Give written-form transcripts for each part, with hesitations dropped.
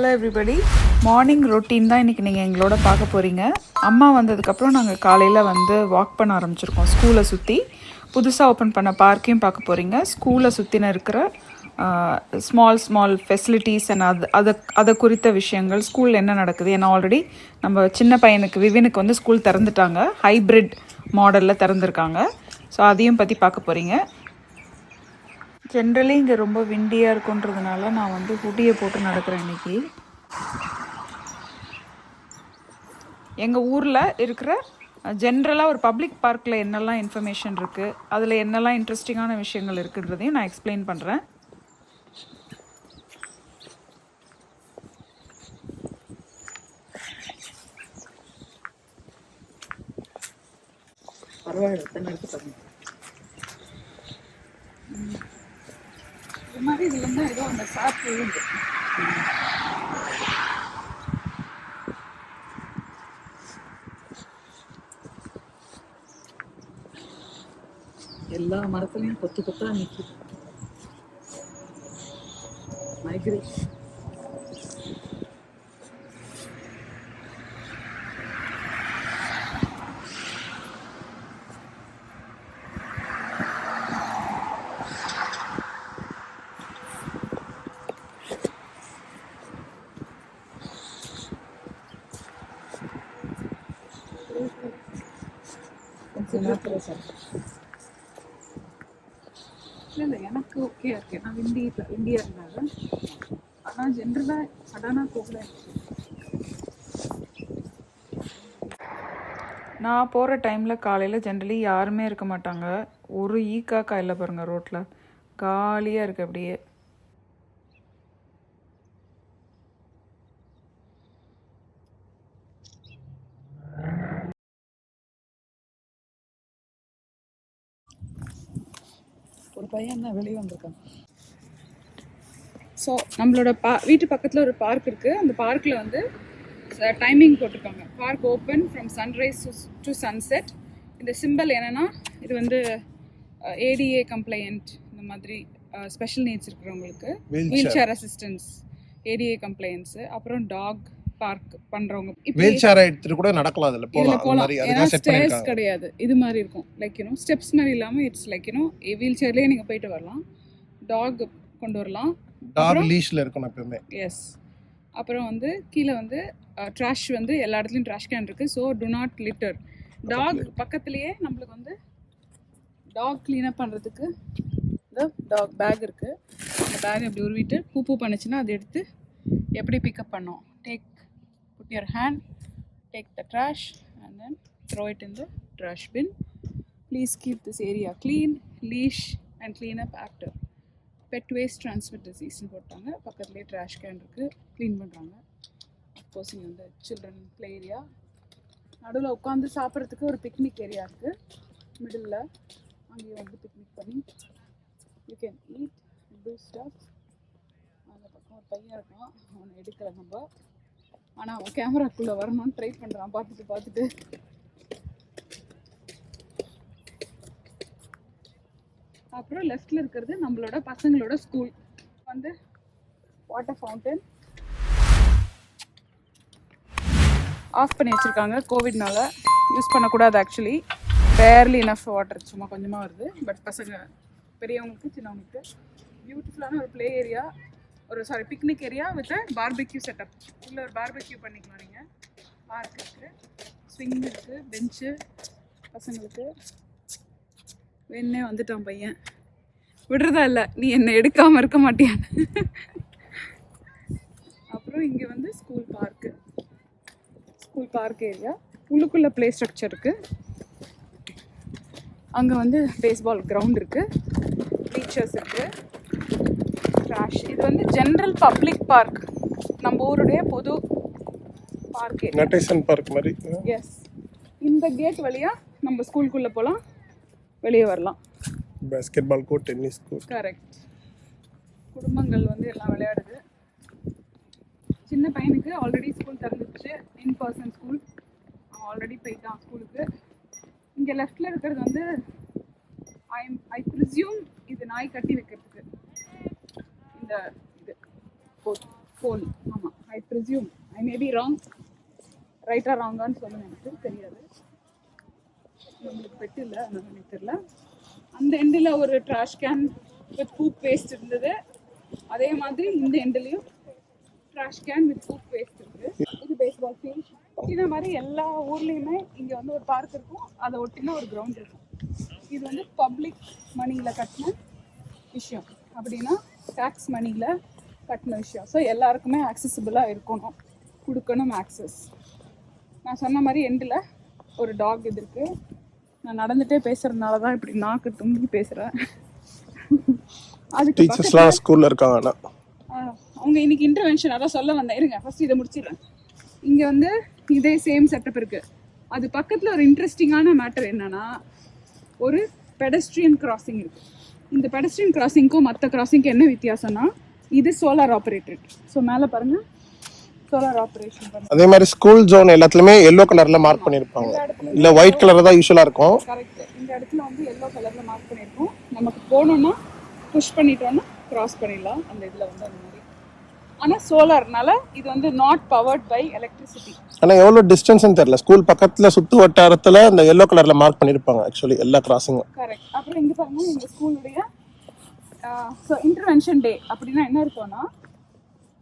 Hello everybody. Morning routine தான் இன்றைக்கி நீங்கள் எங்களோட பார்க்க போகிறீங்க. அம்மா வந்ததுக்கப்புறம் நாங்கள் காலையில் வாக் பண்ண ஆரம்பிச்சிருக்கோம். ஸ்கூலை சுற்றி புதுசாக ஓப்பன் பண்ண பார்க்கையும் பார்க்க போகிறீங்க. ஸ்கூலை சுற்றின இருக்கிற ஸ்மால் ஃபெசிலிட்டிஸ் அண்ட் அதை குறித்த விஷயங்கள், ஸ்கூலில் என்ன நடக்குது. ஏன்னா ஆல்ரெடி நம்ம சின்ன பையனுக்கு விவினுக்கு ஸ்கூல் திறந்துட்டாங்க. ஹைப்ரிட் மாடலில் திறந்துருக்காங்க. ஸோ அதையும் பற்றி பார்க்க போகிறீங்க. ஜென்ரலி இங்கே ரொம்ப விண்டியாக இருக்குன்றதுனால நான் ஹுடியை போட்டு நடக்கிறேன் இன்றைக்கி. எங்கள் ஊரில் இருக்கிற ஜென்ரலாக ஒரு பப்ளிக் பார்க்கில் என்னெல்லாம் இன்ஃபர்மேஷன் இருக்குது, அதில் என்னெல்லாம் இன்ட்ரெஸ்டிங்கான விஷயங்கள் இருக்குன்றதையும் நான் எக்ஸ்பிளைன் பண்ணுறேன். இது மாதிரி இதில் தான் ஏதோ அந்த சாப்பிட்டு விழுந்து எல்லா மரத்துலையும் கொத்து கொத்தா நிற்கிது. மைக்ரேஷன் இல்லை எனக்கு ஓகே இருக்கு. நான் விண்டியா இருந்தாங்க. ஆனால் ஜென்ரலாக சடனாக போகல. நான் போகிற டைமில் காலையில் ஜென்ரலி யாருமே இருக்க மாட்டாங்க. ஒரு ஈக்காக்கா இல்லை பாருங்கள், ரோட்டில் காலியாக இருக்குது அப்படியே. ஒரு பையன் தான் வெளியே வந்திருக்கான். ஸோ நம்மளோட வீட்டு பக்கத்தில் ஒரு பார்க் இருக்குது. அந்த பார்க்கில் டைமிங் போட்டிருக்காங்க. Park open from sunrise to sunset. இந்த சிம்பிள் என்னென்னா, இது ஏடிஏ கம்ப்ளைண்ட், இந்த மாதிரி ஸ்பெஷல் நீட்ஸ் இருக்கிறவங்களுக்கு wheelchair assistance, ADA compliance, அப்புறம் டாக் பார்க் பண்ணுறவங்க வீல் சேர் எடுத்துட்டு கூட நடக்கலாம். அதில் போகலாம். ஏன்னா ஸ்டேர்ஸ் கிடையாது, இது மாதிரி இருக்கும். லைக் ஸ்டெப்ஸ் மாதிரி இல்லாமல் இட்ஸ் லைக் வீல் சேர்லேயே நீங்கள் போயிட்டு வரலாம். டாக் கொண்டு வரலாம். டாக் லீஷ்ல இருக்கணும் எப்பவுமே. எஸ். அப்புறம் கீழே ட்ராஷ் எல்லா இடத்துலையும் ட்ராஷ் கேன் இருக்குது. So do not litter. Dog பக்கத்துலேயே நம்மளுக்கு டாக் க்ளீனப் பண்ணுறதுக்கு இந்த டாக் பேக் இருக்குது. அந்த பேக் எப்படி உருவிட்டு பூ பண்ணுச்சுன்னா அதை எடுத்து எப்படி பிக்கப் பண்ணோம். Put your hand, take the trash and then throw it in the trash bin. Please keep this area clean, leash and clean up after. Pet waste transmit disease னு போட்டாங்க. பக்கத்துலேயே ட்ராஷ் கேன் இருக்குது, clean பண்ணுறாங்க. Of course இங்கே children play area, நடுவில் உட்காந்து சாப்பிட்றதுக்கு ஒரு பிக்னிக் ஏரியா இருக்குது. மிடில் அங்கேயும் பிக்னிக் பண்ணி you can eat too stuff. அந்த பக்கம் ஒரு பையன் இருக்கான், அவனை எடுக்கலை நம்ம. ஆனால் அவன் கேமராக்குள்ளே வரணும்னு ட்ரை பண்ணுறான். பார்த்துட்டு அப்புறம் லெஃப்டில் இருக்கிறது நம்மளோட பசங்களோட ஸ்கூல். வாட்டர் ஃபவுண்டன் ஆஃப் பண்ணி வச்சுருக்காங்க. கோவிட்னால யூஸ் பண்ணக்கூடாது. ஆக்சுவலி ரேர்லி இனஃப் வாட்டர், சும்மா கொஞ்சமாக வருது. பட் பசங்க பெரியவங்களுக்கு சின்னவங்களுக்கு பியூட்டிஃபுல்லான ஒரு play area, picnic area with barbecue setup. உள்ள ஒரு பார்பெக்யூ பண்ணிக்கலாம் நீங்கள். பார்க் இருக்குது, ஸ்விங் இருக்குது, பெஞ்சு பசங்களுக்கு. வேணே வந்துட்டான் பையன், விடுறதா இல்லை, நீ என்னை எடுக்காமல் இருக்க மாட்டியான்னு. அப்புறம் இங்கே ஸ்கூல் பார்க் ஏரியா. உள்ளுக்குள்ளே ப்ளே ஸ்ட்ரக்சர் இருக்குது. அங்கே பேஸ்பால் கிரவுண்ட் இருக்குது, டீச்சர்ஸ் இருக்குது. ட்ராஷ். இது ஜென்ரல் பப்ளிக் பார்க், நம்ம ஊருடைய பொது பார்க், நட்டேசன் பார்க் மாதிரி. எஸ். இந்த கேட் வழியாக நம்ம ஸ்கூலுக்குள்ளே போகலாம், வெளியே வரலாம். Basketball court, tennis court. Correct. குடும்பங்கள் எல்லாம் விளையாடுது. சின்ன பையனுக்கு ஆல்ரெடி ஸ்கூல் திறந்துச்சு, இன் பர்சன் ஸ்கூல். அவன் ஆல்ரெடி போயிட்டான் ஸ்கூலுக்கு. இங்கே லெஃப்டில் இருக்கிறது ஐ ப்ரிசியூம் இது நாய் கட்டி வைக்கிறதுக்கு. இது போல். ஆமாம், I presume I may be wrong, ரைட்டாக ராங்கான்னு சொல்லுங்க, எனக்கு தெரியாது, நம்மளுக்கு பெட்டு இல்லை அதனால எனக்கு தெரியல. அந்த எண்டில் ஒரு trash can with Bhup waste இருந்தது, அதே மாதிரி இந்த எண்ட்லேயும் trash can with Bhup waste இருக்கு. இது பேஸ்பால் ஃபீல்ட். இதே மாதிரி எல்லா ஊர்லேயுமே இங்கே வந்து ஒரு பார்க் இருக்கும், அதை ஒட்டின ஒரு கிரவுண்ட் இருக்கும். இது வந்து பப்ளிக் மணியில் கட்டின விஷயம், அப்படின்னா டேக்ஸ் மணியில் கட்டின விஷயம். ஸோ எல்லாருக்குமே ஆக்சசிபிளாக இருக்கணும், கொடுக்கணும் ஆக்சஸ். நான் சொன்ன மாதிரி எண்டில் ஒரு டாக் இது இருக்குது. நான் நடந்துகிட்டே பேசுகிறதுனால தான் இப்படி நாக்கு தும்பி பேசுகிறேன். அதுக்கு டீச்சர்ஸ்லாம் ஸ்கூலில் இருக்காங்க. அவங்க இன்னைக்கு இன்டர்வென்ஷன் அதான் சொல்ல வந்தேன், இருங்க ஃபர்ஸ்ட் இதை முடிச்சிடுறேன். இங்கே வந்து இதே சேம் செட்டப் இருக்குது. அது பக்கத்தில் ஒரு இன்ட்ரெஸ்டிங்கான மேட்டர் என்னன்னா, ஒரு பெடஸ்ட்ரியன் கிராசிங் இருக்குது. இந்த பெடஸ்ட்ரியன் கிராசிங்க்கும் மற்ற கிராசிங்க்கும் என்ன வித்தியாசம்னா, இது சோலார் ஆப்ரேட்டட். ஸோ மேலே பாருங்கள், சோலார் ஆப்ரேஷன் பண்ணுங்க. அதே மாதிரி ஸ்கூல் ஜோன் எல்லாத்துலயுமே எல்லோ கலர்ல மார்க் பண்ணிருப்பாங்க, இல்ல ஒயிட் கலர் தான் யூஷுவலா இருக்கும். கரெக்ட், இந்த இடத்துல வந்து எல்லோ கலர்ல மார்க் பண்ணிருக்கோம். நமக்கு போகணும்னா புஷ் பண்ணிட்டோம்னா கிராஸ் பண்ணிடலாம் அந்த இதில் வந்து அந்த மாதிரி. ஆனால் சோலார்னால இது வந்து நாட் பவர்ட் பை எலக்ட்ரிசிட்டி. ஆனால் எவ்வளோ டிஸ்டன்ஸ்னு தெரியல, ஸ்கூல் பக்கத்தில் சுற்று வட்டாரத்தில் அந்த எல்லோ கலரில் மார்க் பண்ணியிருப்பாங்க ஆக்சுவலி எல்லா கிராசிங்கும். கரெக்ட். அப்புறம் இங்கே பாருங்க, எங்கள் ஸ்கூலுடைய ஸோ இன்டர்வென்ஷன் டே அப்படின்னா என்ன இருக்கும்னா,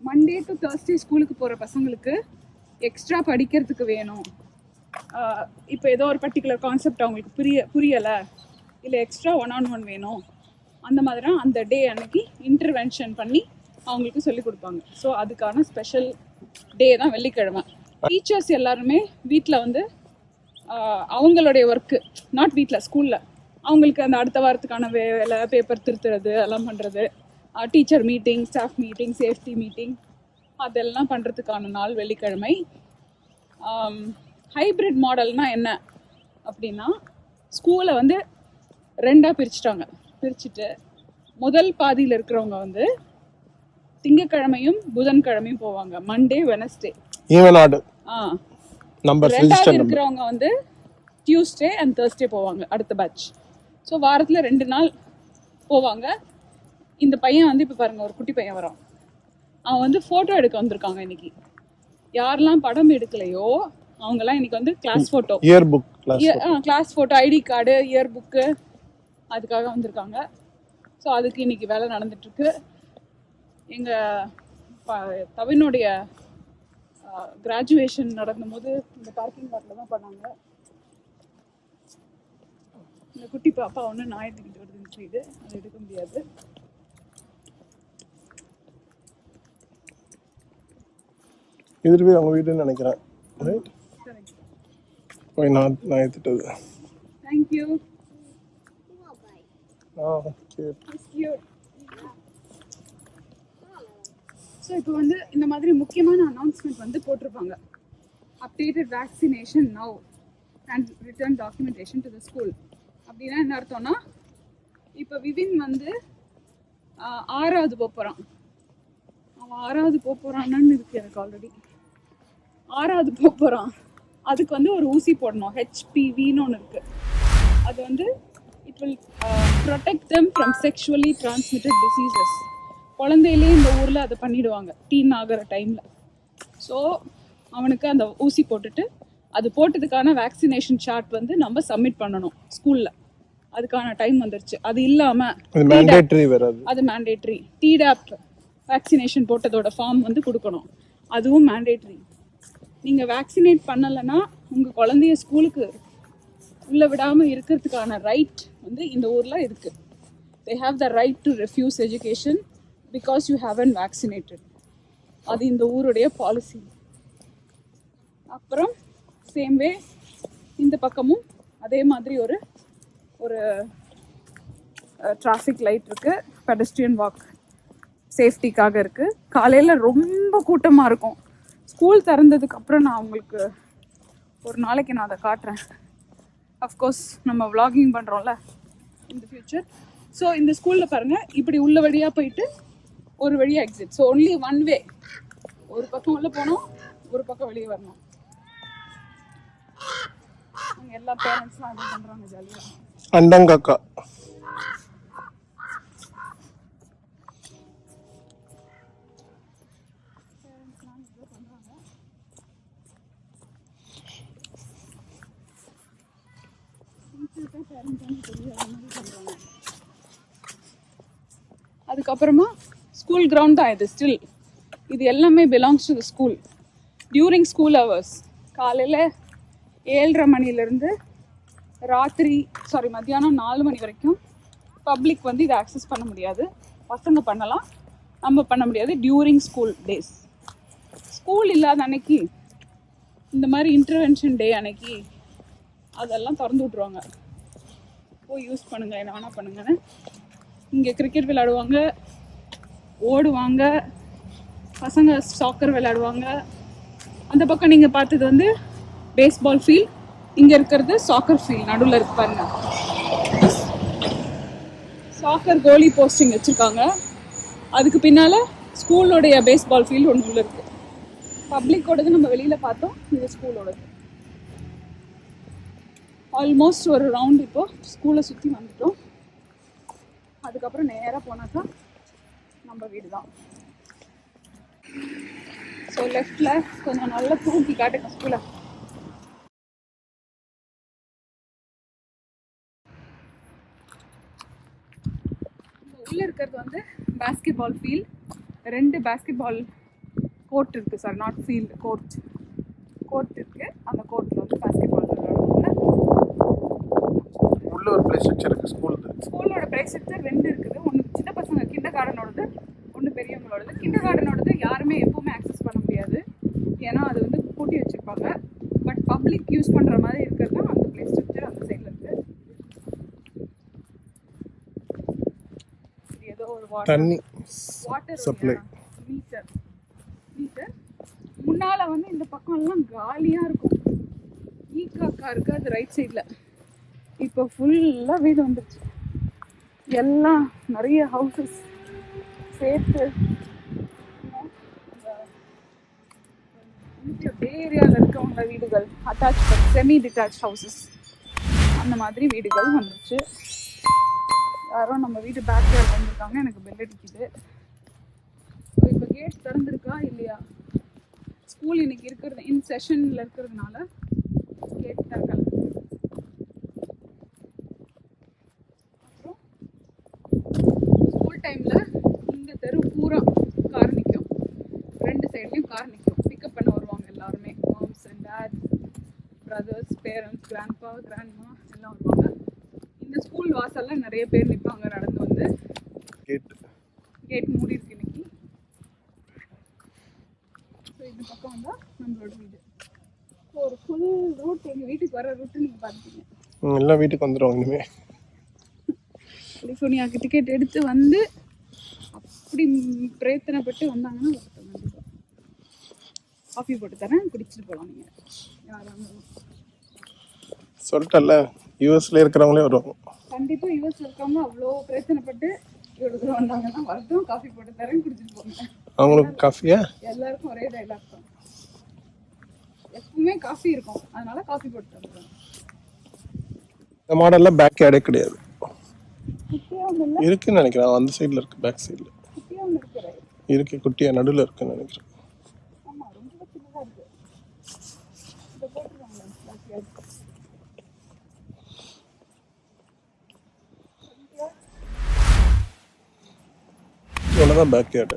மண்டே டு தேர்ஸ்டே ஸ்கூலுக்கு போகிற பசங்களுக்கு எக்ஸ்ட்ரா படிக்கிறதுக்கு வேணும், இப்போ ஏதோ ஒரு பர்டிகுலர் கான்செப்ட் அவங்களுக்கு புரியலை, இல்லை எக்ஸ்ட்ரா 1-on-1 வேணும், அந்த மாதிரி அந்த டே அன்னைக்கு இன்டர்வென்ஷன் பண்ணி அவங்களுக்கு சொல்லிக் கொடுப்பாங்க. ஸோ அதுக்கான ஸ்பெஷல் டே தான் வெள்ளிக்கிழமை. டீச்சர்ஸ் எல்லாருமே வீட்டில் வந்து அவங்களுடைய ஒர்க்கு, நாட் வீட்டில், ஸ்கூலில் அவங்களுக்கு அந்த அடுத்த வாரத்துக்கான வேலை, பேப்பர் திருத்துறது அதெல்லாம் பண்ணுறது, teacher meeting, staff meeting, safety meeting அதெல்லாம் பண்ணுறதுக்கான நாள் வெள்ளிக்கிழமை. ஹைப்ரிட் மாடல்னால் என்ன அப்படின்னா, ஸ்கூலை வந்து ரெண்டாக பிரிச்சுட்டு முதல் பாதியில் இருக்கிறவங்க வந்து திங்கக்கிழமையும் புதன்கிழமையும் போவாங்க, மண்டே வெனஸ்டே. ரெண்டாவது இருக்கிறவங்க வந்து டியூஸ்டே அண்ட் தேர்ஸ்டே போவாங்க அடுத்த பேட்ச். ஸோ வாரத்தில் 2 நாள் போவாங்க. இந்த பையன் வந்து இப்போ பாருங்க, ஒரு குட்டி பையன் வரான், அவன் வந்து ஃபோட்டோ எடுக்க வந்திருக்காங்க இன்னைக்கு. யாரெல்லாம் படம் எடுக்கலையோ அவங்கெல்லாம் இன்னைக்கு வந்து class photo, class photo, ID card, year book அதுக்காக வந்திருக்காங்க. ஸோ அதுக்கு இன்னைக்கு வேலை நடந்துட்டுருக்கு. எங்கள் தவினுடைய கிராஜுவேஷன் நடந்தபோது இந்த பார்க்கிங் லாட்டில் தான் பண்ணாங்க. இந்த குட்டி பாப்பா ஒன்று நாய் எடுத்துக்கிட்டு வருதுன்னு செய்யுது, அது எடுக்க முடியாது. இதுவே அவங்க வீடுன்னு நினைக்கிறேன். போய் நான் எடுத்துட்டது. Thank you. ஸோ இப்போ வந்து இந்த மாதிரி முக்கியமான அனௌன்ஸ்மெண்ட் வந்து போட்டிருப்பாங்க. Updated vaccination now and return documentation to the school. அப்படின்னா என்ன அர்த்தம்னா, இப்போ விவின் வந்து 6வது போகிறான், அவன் 6வது போகிறான்னு இருக்கு எனக்கு ஆல்ரெடி. 6வது போகிறான், அதுக்கு வந்து ஒரு ஊசி போடணும், HPVன்னு ஒன்று இருக்குது. அது வந்து it will protect them from sexually transmitted diseases. குழந்தையிலே இந்த ஊரில் அதை பண்ணிடுவாங்க டீன் ஆகிற டைமில். ஸோ அவனுக்கு அந்த ஊசி போட்டுட்டு, அது போட்டதுக்கான வேக்சினேஷன் சார்ட் வந்து நம்ம சப்மிட் பண்ணணும் ஸ்கூலில். அதுக்கான டைம் வந்துருச்சு. அது இல்லாமல் அது மேண்டேட்ரி. டிடாப் வேக்சினேஷன் போட்டதோட ஃபார்ம் வந்து கொடுக்கணும், அதுவும் மேண்டேட்ரி. நீங்கள் வேக்சினேட் பண்ணலைன்னா உங்கள் குழந்தைய ஸ்கூலுக்கு உள்ளே விடாமல் இருக்கிறதுக்கான ரைட் வந்து இந்த ஊரில் இருக்குது. they have the right to refuse education because you haven't vaccinated. அது இந்த ஊருடைய பாலிசி. அப்புறம் சேம் வே இந்த பக்கமும் அதே மாதிரி ஒரு டிராஃபிக் லைட் இருக்குது, பெடஸ்ட்ரியன் வாக் சேஃப்டிக்காக இருக்குது. காலையில் ரொம்ப கூட்டமாக இருக்கும். ஸ்கூல் திறந்ததுக்கப்புறம் நான் உங்களுக்கு ஒரு நாளைக்கு நான் அதை காட்டுறேன். அஃப்கோர்ஸ் நம்ம vlogging பண்ணுறோம்ல இந்த ஃபியூச்சர். ஸோ இந்த ஸ்கூலில் பாருங்கள், இப்படி உள்ள வழியாக போயிட்டு ஒரு வழியாக exit. So only one way, ஒரு பக்கம் உள்ளே போனோம், ஒரு பக்கம் வெளியே வரணும். அங்கே எல்லா பேரண்ட்ஸ்லாம் அது பண்ணுறாங்க ஜாலியாக. அண்டங்காக்கா பேரண்ட்ஸ்லாம் இது பண்ணுறாங்க. அதுக்கப்புறமா ஸ்கூல் கிரவுண்ட் தான் இது ஸ்டில். இது எல்லாமே belongs to the school. During school hours காலையில் 7:30 மணிலேருந்து மத்தியானம் 4 மணி வரைக்கும் பப்ளிக் வந்து இதை ஆக்சஸ் பண்ண முடியாது. பசங்க பண்ணலாம், நம்ம பண்ண முடியாது டியூரிங் ஸ்கூல் டேஸ். ஸ்கூல் இல்லாத அன்னைக்கு இந்த மாதிரி இன்டர்வென்ஷன் டே அன்னைக்கு அதெல்லாம் திறந்து விட்ருவாங்க. போய் யூஸ் பண்ணுங்க, என்ன வேணால் பண்ணுங்கன்னு. இங்கே கிரிக்கெட் விளையாடுவாங்க, ஓடுவாங்க, பசங்க சாக்கர் விளையாடுவாங்க. அந்த பக்கம் நீங்கள் பார்த்தது வந்து பேஸ்பால் ஃபீல்ட், இங்கே இருக்கிறது சாக்கர் ஃபீல்ட். நடுவில் இருக்கு பாருங்க, சாக்கர் கோலி போஸ்டிங் வச்சுருக்காங்க. அதுக்கு பின்னால் ஸ்கூலோடைய பேஸ்பால் ஃபீல்டு ஒன்று உள்ள இருக்குது. பப்ளிக்கோடது நம்ம வெளியில் பார்த்தோம், இது ஸ்கூலோடது. ஆல்மோஸ்ட் ஒரு ரவுண்ட் இப்போ ஸ்கூலை சுற்றி வந்துட்டோம். அதுக்கப்புறம் நேராக போனாக்கா நம்ம வீடு தான். ஸோ லெஃப்டில் கொஞ்சம் நல்லா தூக்கி காட்டுங்க ஸ்கூலை. உள்ளே இருக்கிறது வந்து basketball field. 2 basketball court இருக்குது, சார் நாட் ஃபீல்டு, கோர்ட் இருக்குது. அந்த கோர்ட்டில் வந்து பேஸ்கெட் பால் விளையாடுவாங்க. உள்ள ஒரு ப்ளே ஸ்ட்ரக்சர் இருக்குது. ஸ்கூலோட ப்ளே ஸ்ட்ரக்சர் 2 இருக்குது. ஒன்று சின்ன பசங்க கிண்டர் கார்டனோடது, ஒன்று பெரியவங்களோடது. கிண்டர் கார்டனோடது யாருமே எப்போவுமே ஆக்சஸ் பண்ண முடியாது, ஏன்னா அது வந்து பூட்டி வச்சுருப்பாங்க. பட் பப்ளிக் யூஸ் பண்ணுற மாதிரி இருக்கிறது தான் அந்த ப்ளே ஸ்ட்ரக்சர் அந்த சைடில் இருக்குது. ஏதோ ஒரு வாட்டர் சப்ளை மீட்டர். முன்னால் வந்து இந்த பக்கம்லாம் காலியாக இருக்கும், ஈக்காக்கா இருக்குது அது ரைட் சைடில். இப்போ ஃபுல்லாக வீடு வந்துடுச்சு, எல்லாம் நிறைய ஹவுசஸ் சேர்த்து. பே ஏரியாவில் இருக்கவங்க வீடுகள் அட்டாச் செமி டிட்டாச் ஹவுசஸ் அந்த மாதிரி வீடுகள் வந்துடுச்சு. யாரோ நம்ம வீட்டு பேக் யார்ட் வந்திருக்காங்க, எனக்கு பெல் அடிக்குது. ஸோ இப்போ கேட் திறந்துருக்கா இல்லையா? ஸ்கூல் இன்னைக்கு இருக்கிறது இன் செஷனில் இருக்கிறதுனால கேட் திறக்கல. அப்புறம் ஸ்கூல் டைமில் இந்த தெரு பூரா கார் நிற்கும், 2 சைட்லேயும் கார் நிற்கும். பிக்கப் பண்ண வருவாங்க எல்லாருமே, moms and date, brothers, parents, grandpa, grandma எல்லாம் வருவாங்க. இந்த ஸ்கூல் வாசலில் நிறைய பேர் நிற்பாங்க நடந்து வந்து. கேட் மூடி இருக்கு இன்னைக்கு. ஸோ இந்த பக்கம் வந்தால் நம்மளோட வீடு. ஒரு ஃபுல் ரூட், எங்கள் வீட்டுக்கு வர ரூட்டு நீங்கள் பார்த்துட்டீங்க. எல்லாம் வீட்டுக்கு வந்துடுவாங்க இனிமேல். கலிஃபோர்னியாவுக்கு டிக்கெட் எடுத்து வந்து அப்படி பிரயத்தனப்பட்டு வந்தாங்கன்னா கண்டிப்பாக காஃபி போட்டு தரேன், குடிச்சிட்டு போகலாம். நீங்கள் யாராக சொல்லிட்டல, யூஎஸ்ல இருக்கிறவங்களே வருவாங்க. கண்டிப்பாக யூஎஸ்ல இருக்கவங்க அவ்வளோ பிரயத்தனப்பட்டு இவ்வளோ தூரம் வந்தாங்கன்னா வரட்டும், காஃபி போட்டு தரேன், குடிச்சிட்டு போங்க. அவங்களுக்கு காஃபியா? எல்லாருக்கும் ஒரே டைலாக் தான், எப்பவுமே காஃபி இருக்கும், அதனால காஃபி போட்டு தருவேன். இந்த மாடல்ல பேக் யார்டே கிடையாது, இருக்குன்னு நினைக்கிறேன். அந்த சைடில் இருக்கு, பேக் சைடில் இருக்கு, குட்டியா நடுவில் இருக்குன்னு நினைக்கிறேன். இவ்வளோதான் பேக் யார்டு.